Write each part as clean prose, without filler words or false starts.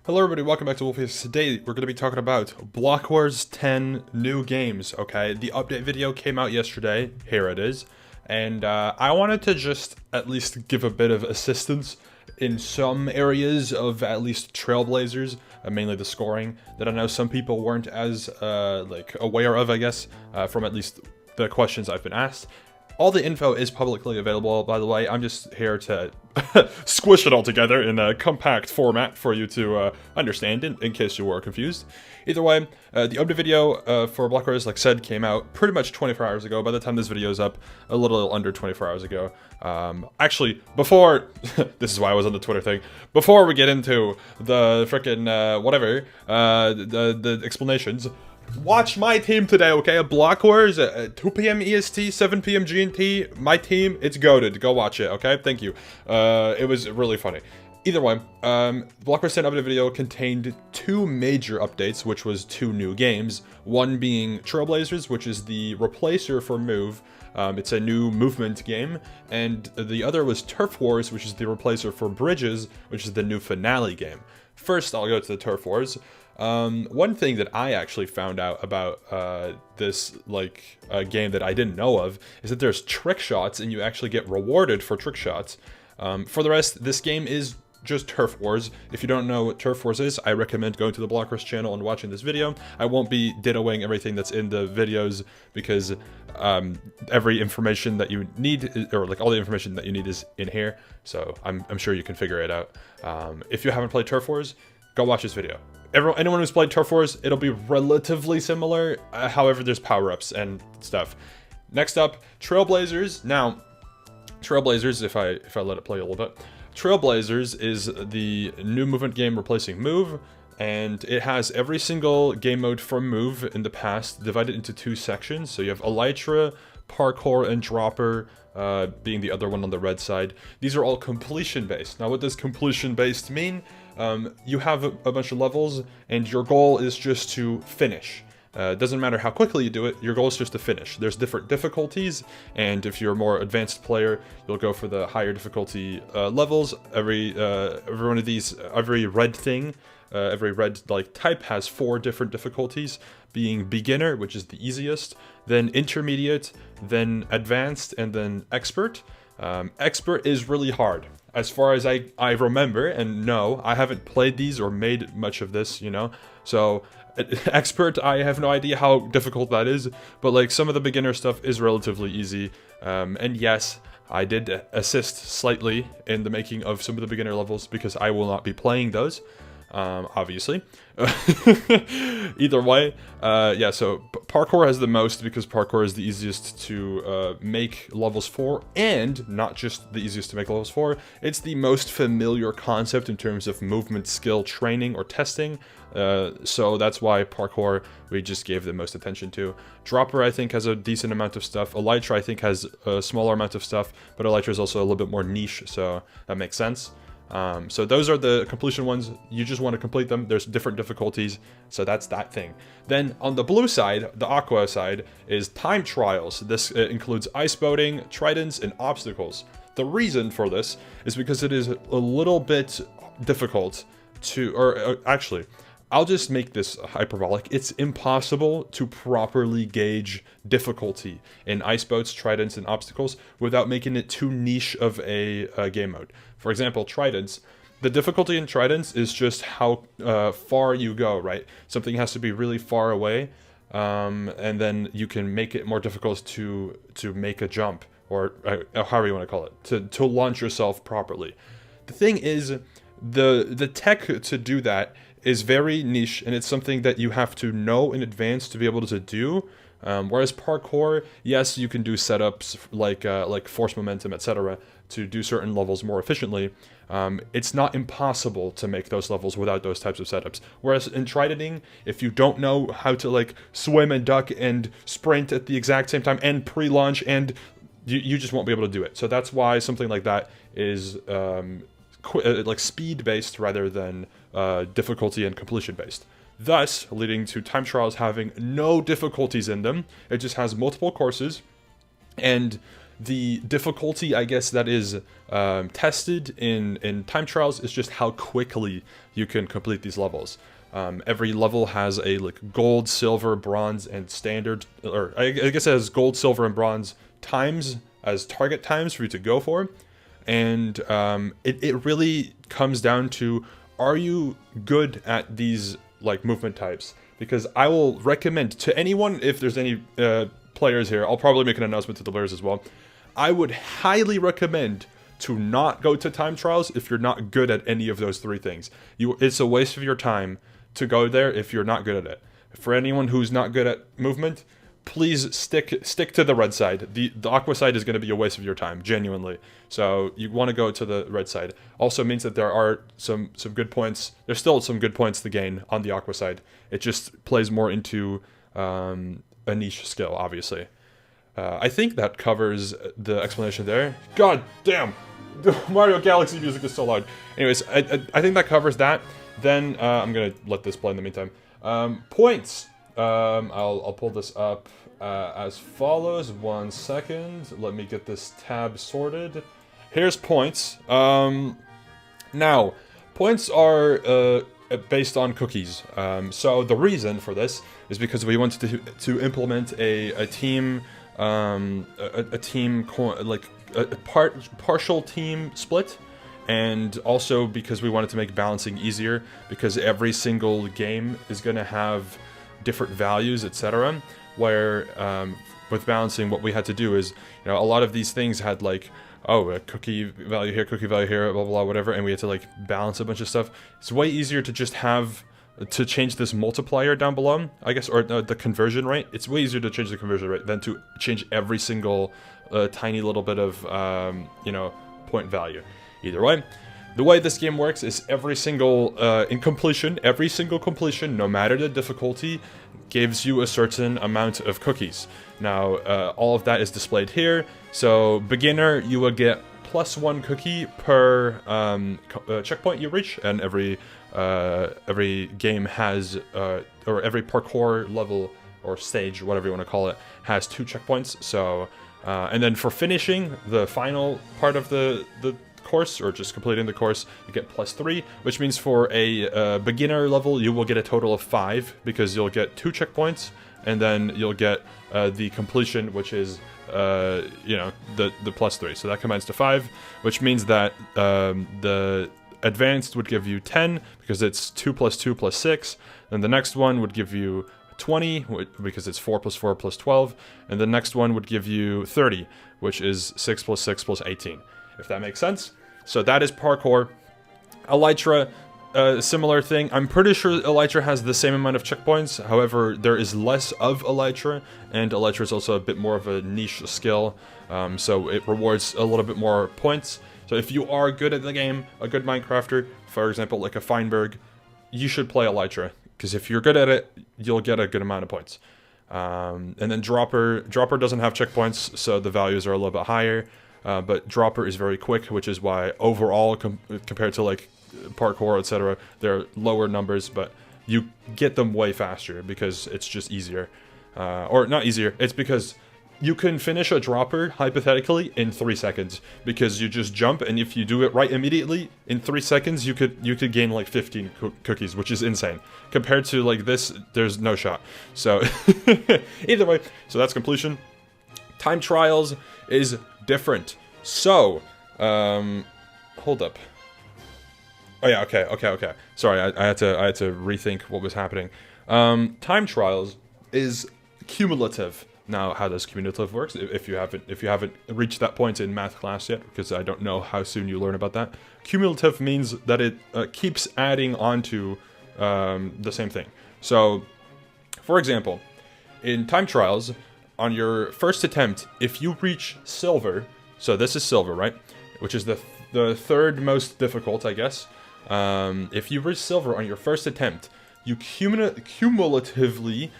Hello everybody, welcome back to Wolfeei. Today we're going to be talking about blockwars 10 new games, okay? The update video came out yesterday, here it is, and I wanted to just at least give a bit of assistance in some areas of at least Trailblazers, mainly the scoring, that I know some people weren't as aware of, I guess, from at least the questions I've been asked. All the info is publicly available, by the way. I'm just here to squish it all together in a compact format for you to understand in case you were confused. Either way, the update video for blockwars, like I said, came out pretty much 24 hours ago. By the time this video is up, a little under 24 hours ago. Actually, before... this is why I was on the Twitter thing. Before we get into the frickin' the explanations... Watch my team today, okay? Blockwars at 2 p.m. EST, 7 p.m. GMT. My team, it's goated. Go watch it, okay? Thank you. It was really funny. Either way, Blockwars 10 update video contained two major updates, which was two new games. One being Trailblazers, which is the replacer for Move. It's a new movement game. And the other was Turf Wars, which is the replacer for Bridges, which is the new finale game. First, I'll go to the Turf Wars. One thing that I actually found out about this game that I didn't know of is that there's trick shots and you actually get rewarded for trick shots. For the rest, this game is just Turf Wars. If you don't know what Turf Wars is, I recommend going to the Blockwars channel and watching this video. I won't be dittoing everything that's in the videos because every information that you need, or like all the information that you need, is in here. So I'm sure you can figure it out. If you haven't played Turf Wars, go watch this video. Anyone who's played Turf Wars, it'll be relatively similar. However, there's power-ups and stuff. Next up, Trailblazers. Now, Trailblazers, if I let it play a little bit, Trailblazers is the new movement game replacing Move, and it has every single game mode from Move in the past divided into two sections. So you have Elytra, Parkour, and Dropper, being the other one on the red side. These are all completion-based. Now, what does completion-based mean? You have a bunch of levels, and your goal is just to finish. It doesn't matter how quickly you do it, your goal is just to finish. There's different difficulties, and if you're a more advanced player, you'll go for the higher difficulty levels. Every one of these, every red thing, every red type has 4 different difficulties, being beginner, which is the easiest, then intermediate, then advanced, and then expert. Expert is really hard. As far as I remember, and no, I haven't played these or made much of this, you know, so expert, I have no idea how difficult that is, but like some of the beginner stuff is relatively easy, and yes, I did assist slightly in the making of some of the beginner levels because I will not be playing those. Obviously. Either way, yeah, so parkour has the most because parkour is the easiest to make levels for, and not just the easiest to make levels for, it's the most familiar concept in terms of movement skill training or testing, so that's why parkour we just gave the most attention to. Dropper, I think, has a decent amount of stuff. Elytra, I think, has a smaller amount of stuff, but Elytra is also a little bit more niche, so that makes sense. So those are the completion ones. You just want to complete them. There's different difficulties, so that's that thing. Then on the blue side, the aqua side, is time trials. This includes ice boating, tridents, and obstacles. The reason for this is because it is a little bit difficult to, or actually, I'll just make this hyperbolic. It's impossible to properly gauge difficulty in ice boats, tridents, and obstacles without making it too niche of a game mode. For example, tridents. The difficulty in tridents is just how far you go, right? Something has to be really far away, and then you can make it more difficult to make a jump, or however you want to call it, to launch yourself properly. The thing is, the tech to do that is very niche, and it's something that you have to know in advance to be able to do. Whereas parkour, yes, you can do setups like force momentum, etc., to do certain levels more efficiently. It's not impossible to make those levels without those types of setups. Whereas in tridenting, if you don't know how to swim and duck and sprint at the exact same time and pre-launch, and you just won't be able to do it. So that's why something like that is speed based rather than difficulty and completion based. Thus, leading to time trials having no difficulties in them. It just has multiple courses, and The difficulty, I guess, that is tested in time trials is just how quickly you can complete these levels. Every level has a like gold, silver, bronze, and standard, or I guess it has gold, silver, and bronze times as target times for you to go for. And it really comes down to, are you good at these like movement types? Because I will recommend to anyone, if there's any players here, I'll probably make an announcement to the players as well. I would highly recommend to not go to time trials if you're not good at any of those three things. It's a waste of your time to go there if you're not good at it. For anyone who's not good at movement, please stick to the red side. The aqua side is going to be a waste of your time, genuinely. So you want to go to the red side. Also means that there are some good points. There's still some good points to gain on the aqua side. It just plays more into a niche skill, obviously. I think that covers the explanation there. God damn! Mario Galaxy music is so loud. Anyways, I think that covers that. Then I'm gonna let this play in the meantime. Points. I'll pull this up as follows. 1 second. Let me get this tab sorted. Here's points. Now, points are based on cookies. So the reason for this is because we wanted to implement a team, partial team split. And also because we wanted to make balancing easier, because every single game is going to have different values, etc. Where with balancing, what we had to do is, a lot of these things had like, oh, a cookie value here, blah, blah, blah, whatever, and we had to like balance a bunch of stuff. It's way easier to just to change this multiplier down below, I guess, or the conversion rate. It's way easier to change the conversion rate than to change every single tiny little bit of, point value. Either way, the way this game works is every single completion, no matter the difficulty, gives you a certain amount of cookies. Now, all of that is displayed here. So, beginner, you will get +1 cookie per checkpoint you reach, and every game has, or every parkour level or stage, whatever you want to call it, has 2 checkpoints. So, and then for finishing the final part of the course, or just completing the course, you get +3, which means for a beginner level you will get a total of 5, because you'll get 2 checkpoints, and then you'll get the completion, which is the +3, so that combines to 5, which means that the advanced would give you 10, because it's 2 + 2 + 6, and the next one would give you 20, because it's 4 + 4 + 12, and the next one would give you 30, which is 6 + 6 + 18. If that makes sense. So that is parkour. Elytra, similar thing. I'm pretty sure Elytra has the same amount of checkpoints. However, there is less of Elytra, and Elytra is also a bit more of a niche skill. So it rewards a little bit more points. So if you are good at the game, a good Minecrafter, for example, like a Feinberg, you should play Elytra. Because if you're good at it, you'll get a good amount of points. And then Dropper doesn't have checkpoints, so the values are a little bit higher. But Dropper is very quick, which is why overall, compared to like parkour, etc., they're lower numbers, but you get them way faster because it's just easier. Or not easier, it's because you can finish a Dropper, hypothetically, in 3 seconds, because you just jump, and if you do it right immediately, in 3 seconds, you could gain like 15 cookies, which is insane. Compared to like this, there's no shot. So, either way, so that's completion. Time trials is different. So, hold up. Oh yeah, okay. Sorry, I had to rethink what was happening. Time trials is cumulative. Now, how does cumulative works? If you haven't reached that point in math class yet, because I don't know how soon you learn about that. Cumulative means that it keeps adding onto the same thing. So, for example, in time trials, on your first attempt, if you reach silver, so this is silver, right? Which is the third most difficult, I guess. If you reach silver on your first attempt, you cumulatively,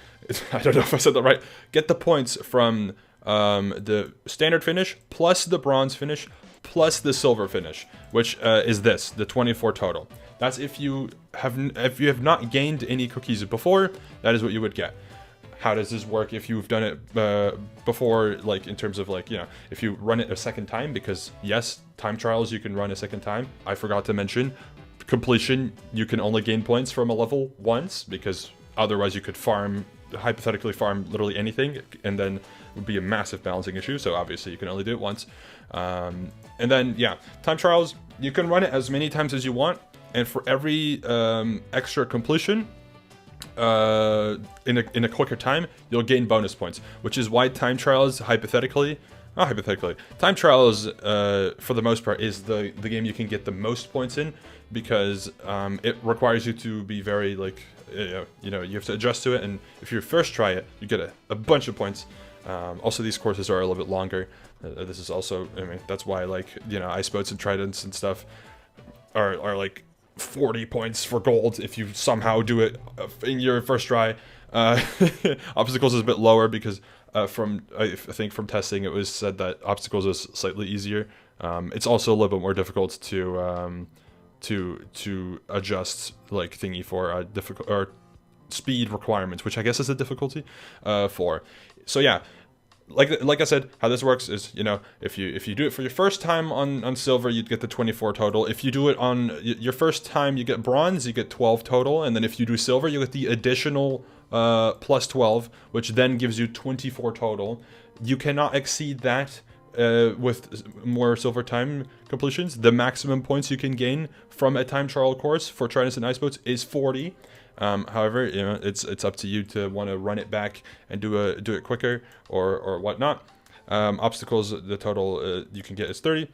I don't know if I said that right, get the points from the standard finish, plus the bronze finish, plus the silver finish, which is the 24 total. That's if you have not gained any cookies before, that is what you would get. how does this work if you've done it before, like in terms of like, you know, if you run it a second time, because yes, time trials you can run a second time. I forgot to mention, completion, you can only gain points from a level once, because otherwise you could hypothetically farm literally anything, and then it would be a massive balancing issue. So obviously you can only do it once. And then yeah, time trials, you can run it as many times as you want, and for every extra completion in a quicker time, you'll gain bonus points, which is why time trials time trials for the most part is the game you can get the most points in, because it requires you to be very like, you know, you have to adjust to it, and if you first try it, you get a bunch of points. Also, these courses are a little bit longer. This is also, I mean, that's why, like, you know, ice boats and tridents and stuff are like 40 points for gold if you somehow do it in your first try. Obstacles is a bit lower because I think from testing it was said that obstacles is slightly easier. It's also a little bit more difficult to adjust like thingy for difficult or speed requirements, which I guess is a difficulty for. So yeah, like I said, how this works is, you know, if you do it for your first time on silver, you'd get the 24 total. If you do it on your first time, you get bronze, you get 12 total, and then if you do silver, you get the additional plus 12, which then gives you 24 total. You cannot exceed that with more silver time completions. The maximum points you can gain from a time trial course for tridents and ice boats is 40. However, you know, it's up to you to want to run it back and do it quicker or whatnot. Obstacles, the total you can get is 30.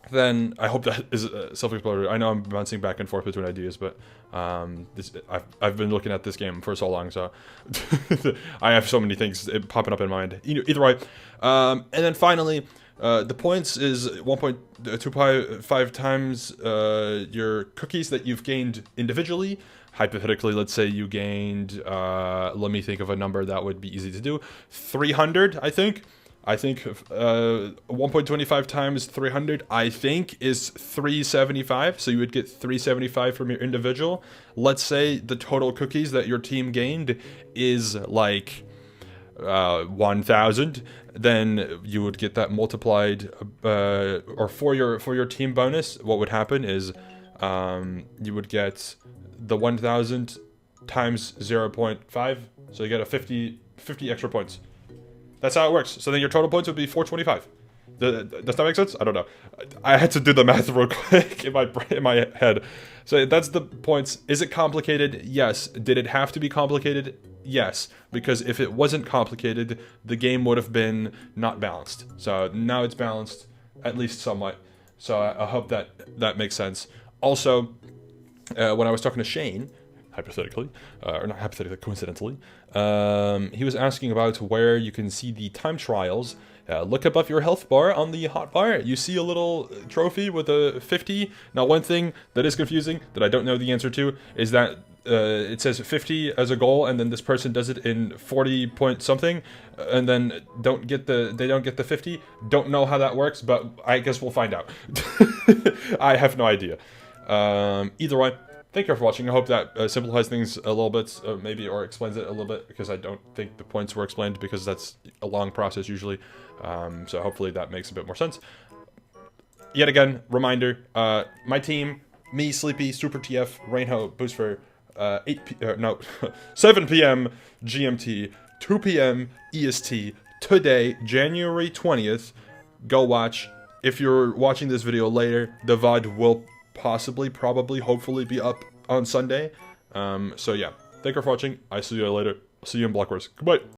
Then I hope that is self-explanatory. I know I'm bouncing back and forth between ideas, but I've been looking at this game for so long, so I have so many things popping up in mind. Either way, and then finally, the points is 1.25 times your cookies that you've gained individually. Hypothetically, let's say you gained, let me think of a number that would be easy to do, 300, I think. 1.25 times 300, I think, is 375. So you would get 375 from your individual. Let's say the total cookies that your team gained is like 1,000. Then you would get that multiplied, or for your team bonus, what would happen is you would get the 1,000 times 0.5. So you get a 50 extra points. That's how it works. So then your total points would be 425. Does that make sense? I don't know. I had to do the math real quick in my head. So that's the points. Is it complicated? Yes. Did it have to be complicated? Yes. Because if it wasn't complicated, the game would have been not balanced. So now it's balanced, at least somewhat. So I hope that makes sense. Also, when I was talking to Shane, hypothetically, or not hypothetically, coincidentally, he was asking about where you can see the time trials. Look above your health bar on the hotbar. You see a little trophy with a 50. Now, one thing that is confusing that I don't know the answer to is that it says 50 as a goal, and then this person does it in 40 point something, and then they don't get the 50. Don't know how that works, but I guess we'll find out. I have no idea. Either way, thank you for watching. I hope that simplifies things a little bit, maybe, or explains it a little bit, because I don't think the points were explained, because that's a long process usually. So hopefully that makes a bit more sense. Yet again, reminder, my team, me, Sleepy, Super TF, Rainho, Booster, 7 p.m. GMT, 2 p.m. EST, today, January 20th. Go watch. If you're watching this video later, the VOD will probably, hopefully be up on Sunday. So yeah, thank you for watching. I see you later. See you in Blockwars. Goodbye.